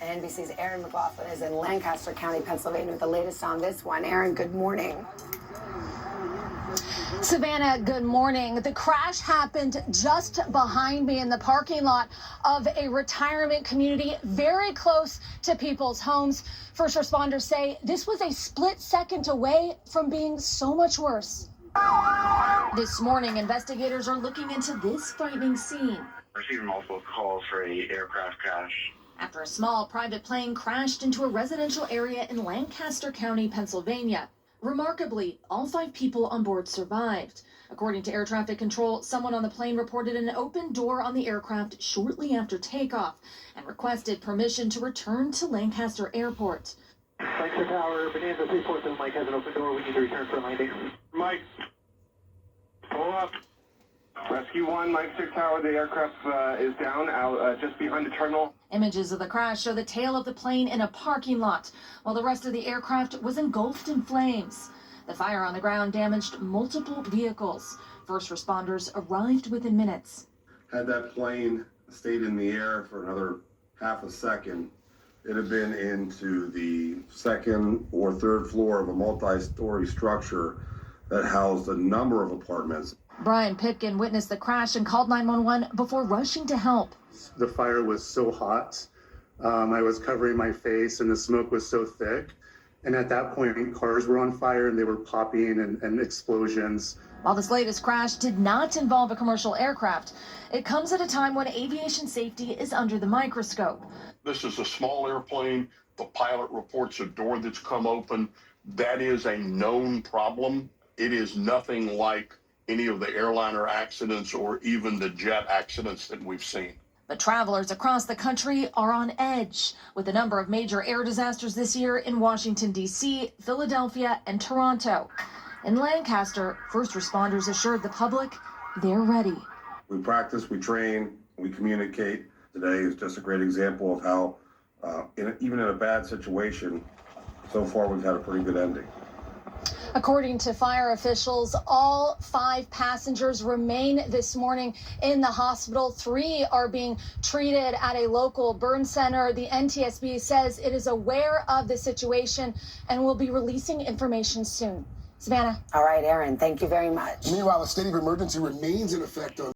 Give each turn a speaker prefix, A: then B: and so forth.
A: NBC's Erin McLaughlin is in Lancaster County, Pennsylvania with the latest on this one. Erin, good morning.
B: Savannah, good morning. The crash happened just behind me in the parking lot of a retirement community very close to people's homes. First responders say this was a split second away from being so much worse. This morning, investigators are looking into this frightening scene.
C: Receiving multiple calls for a aircraft crash.
B: After a small private plane crashed into a residential area in Lancaster County, Pennsylvania. Remarkably, all 5 people on board survived. According to air traffic control, someone on the plane reported an open door on the aircraft shortly after takeoff and requested permission to return to Lancaster Airport.
D: Lancaster Tower, Bonanza 347, Mike has an open door. We need to return for landing.
C: Mike, pull up. Rescue 1, Mike 6 Tower, the aircraft is down out just behind the terminal.
B: Images of the crash show the tail of the plane in a parking lot, while the rest of the aircraft was engulfed in flames. The fire on the ground damaged multiple vehicles. First responders arrived within minutes.
E: Had that plane stayed in the air for another half a second, it had been into the second or third floor of a multi-story structure that housed a number of apartments.
B: Brian Pipkin witnessed the crash and called 911 before rushing to help.
F: The fire was so hot. I was covering my face and the smoke was so thick. And at that point, cars were on fire and they were popping and explosions.
B: While this latest crash did not involve a commercial aircraft, it comes at a time when aviation safety is under the microscope.
G: This is a small airplane. The pilot reports a door that's come open. That is a known problem. It is nothing like any of the airliner accidents or even the jet accidents that we've seen.
B: But travelers across the country are on edge with a number of major air disasters this year in Washington, D.C., Philadelphia, and Toronto. In Lancaster, first responders assured the public they're ready.
E: We practice, we train, we communicate. Today is just a great example of how, even in a bad situation, so far we've had a pretty good ending.
B: According to fire officials, all 5 passengers remain this morning in the hospital. 3 are being treated at a local burn center. The NTSB says it is aware of the situation and will be releasing information soon. Savannah.
A: All right, Erin, thank you very much.
H: Meanwhile, a state of emergency remains in effect on